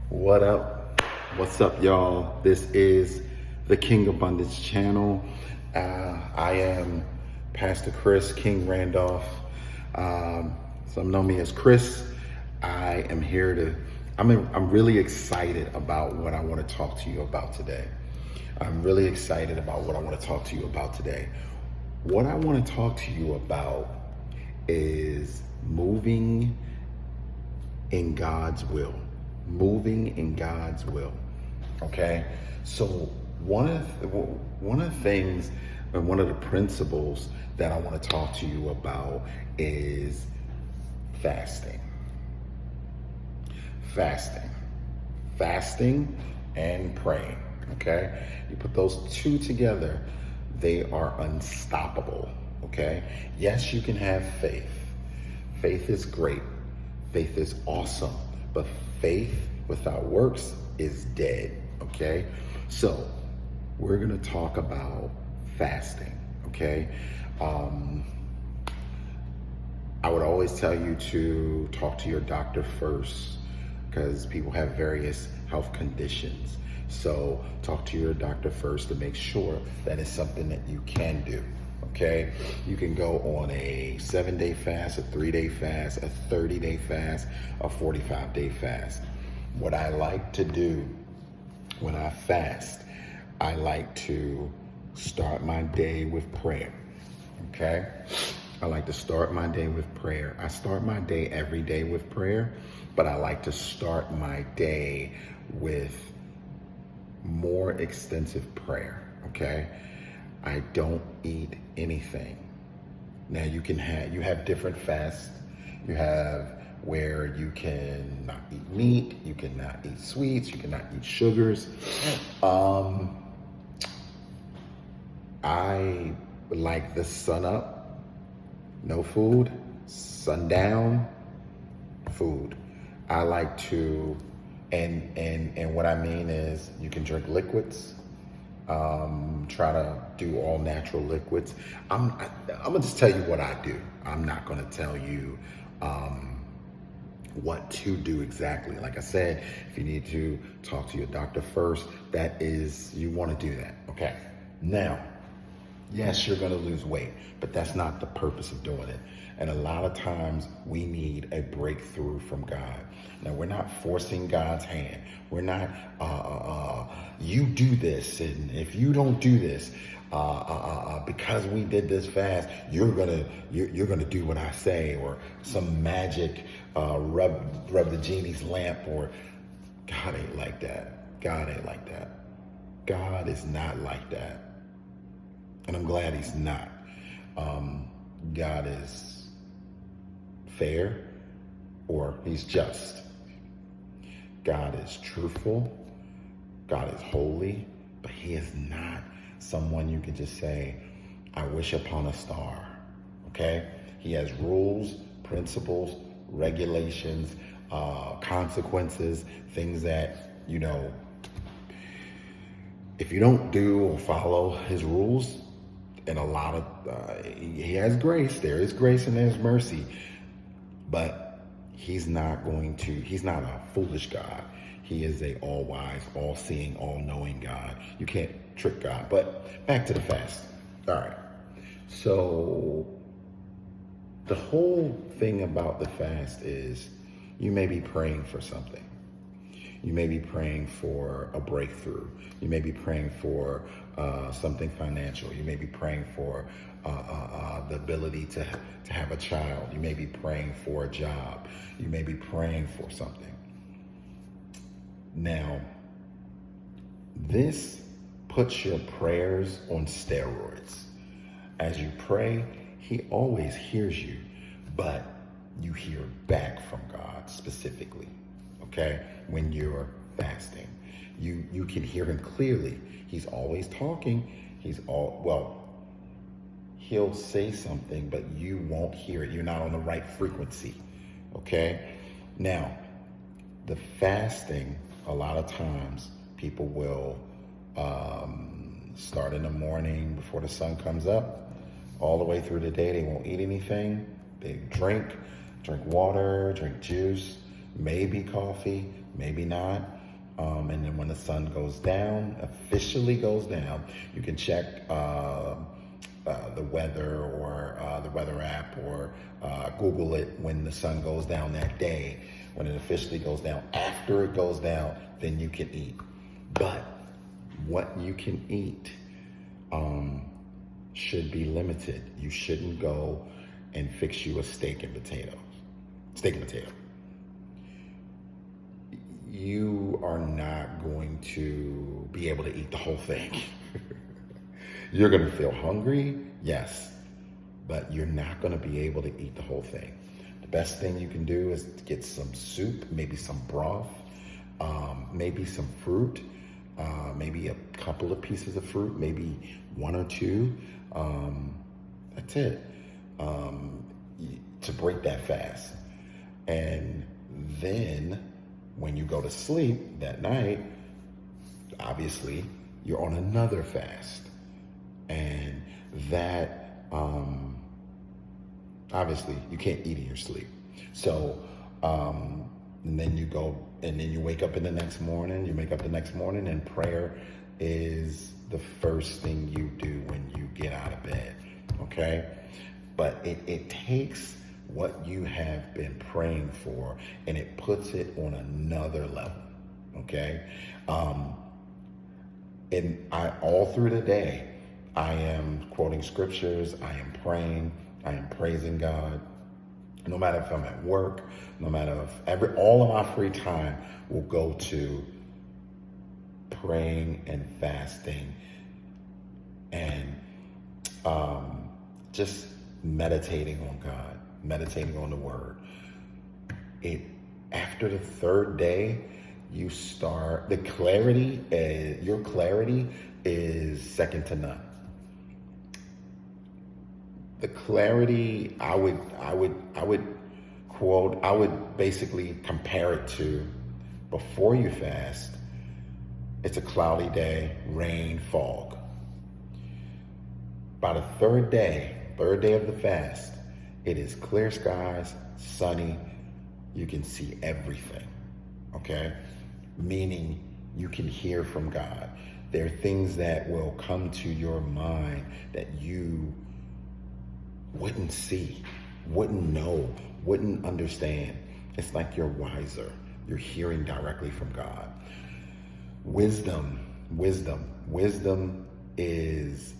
What up? What's up, y'all? This is the King Abundance channel. I am Pastor Chris King Randolph. Some know me as Chris. I am here to. I'm really excited about what I want to talk to you about today. I'm really excited about what I want to talk to you about today. What I want to talk to you about is moving in God's will. Moving in God's will. Okay? So one of the things and one of the principles that I want to talk to you about is fasting. Fasting and praying. Okay? You put those two together, they are unstoppable. Okay? Yes, you can have faith. Faith is great. Faith is awesome. But faith without works is dead. Okay? So we're going to talk about fasting. Okay? I would always tell you to talk to your doctor first because people have various health conditions. So talk to your doctor first to make sure that it's something that you can do. Okay, you can go on a 7-day fast, a 3-day fast, a 30-day fast, a 45-day fast. What I like to do when I fast, I like to start my day with prayer. Okay, I like to start my day with prayer. I start my day every day with prayer, but I like to start my day with more extensive prayer. Okay. I don't eat anything. Now you have different fasts. You have where you can not eat meat, you cannot eat sweets, you cannot eat sugars. I like the sun up, no food, sundown, food. I like to, and what I mean is you can drink liquids. Try to do all natural liquids. I'm gonna just tell you what I do. I'm not gonna tell you what to do exactly. Like I said, if you need to talk to your doctor first, that is, you want to do that. Okay. Now, yes, you're gonna lose weight, but that's not the purpose of doing it. And a lot of times we need a breakthrough from God. Now, we're not forcing God's hand. We're not, you do this, and if you don't do this, because we did this fast, you're gonna do what I say, or some magic rub the genie's lamp, or God ain't like that. God ain't like that. God is not like that. And I'm glad he's not. God is fair, or he's just. God is truthful. God is holy, but he is not someone you can just say, I wish upon a star. Okay? He has rules, principles, regulations, consequences, things that, if you don't do or follow his rules, and a lot of, he has grace. There is grace and there's mercy. But he's not a foolish God. He is a all-wise, all-seeing, all-knowing God. You can't trick God. But back to the fast. All right. So the whole thing about the fast is you may be praying for something. You may be praying for a breakthrough. You may be praying for something financial. You may be praying for the ability to have a child. You may be praying for a job. You may be praying for something. Now, this puts your prayers on steroids. As you pray, he always hears you, but you hear back from God specifically. Okay, when you're fasting, you can hear him clearly. He's always talking. He'll say something, but you won't hear it. You're not on the right frequency. Okay, now the fasting, a lot of times people will start in the morning before the sun comes up, all the way through the day. They won't eat anything. They drink water, drink juice, maybe coffee, maybe not. And then when the sun goes down, officially goes down, you can check the weather or the weather app, or Google it when the sun goes down that day. When it officially goes down, after it goes down, then you can eat. But what you can eat should be limited. You shouldn't go and fix you a steak and potato. You are not going to be able to eat the whole thing. You're going to feel hungry, yes, but you're not going to be able to eat the whole thing. The best thing you can do is get some soup, maybe some broth, maybe some fruit, maybe a couple of pieces of fruit, maybe one or two. That's it. To break that fast. And then when you go to sleep that night, obviously you're on another fast. And that, obviously you can't eat in your sleep. So, and then you go, and then you wake up in the next morning, and prayer is the first thing you do when you get out of bed, okay? But it takes what you have been praying for and it puts it on another level, okay? And all through the day, I am quoting scriptures, I am praying, I am praising God. No matter if I'm at work, no matter if all of my free time will go to praying and fasting and just meditating on God, meditating on the word. After the third day, you start, your clarity is second to none. The clarity, I would basically compare it to before you fast, it's a cloudy day, rain, fog. By the third day of the fast, it is clear skies, sunny, you can see everything, okay? Meaning you can hear from God. There are things that will come to your mind that you wouldn't see, wouldn't know, wouldn't understand. It's like you're wiser. You're hearing directly from God. Wisdom is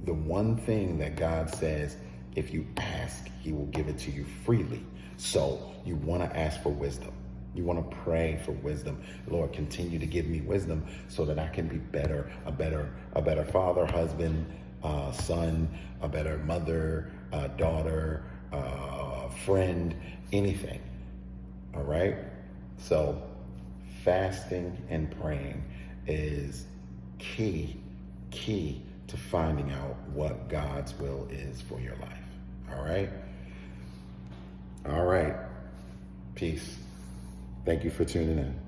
the one thing that God says, if you ask, he will give it to you freely. So you want to ask for wisdom. You want to pray for wisdom. Lord, continue to give me wisdom so that I can be a better father, husband, son, a better mother, daughter, friend, anything. All right? So fasting and praying is key to finding out what God's will is for your life. All right? All right. Peace. Thank you for tuning in.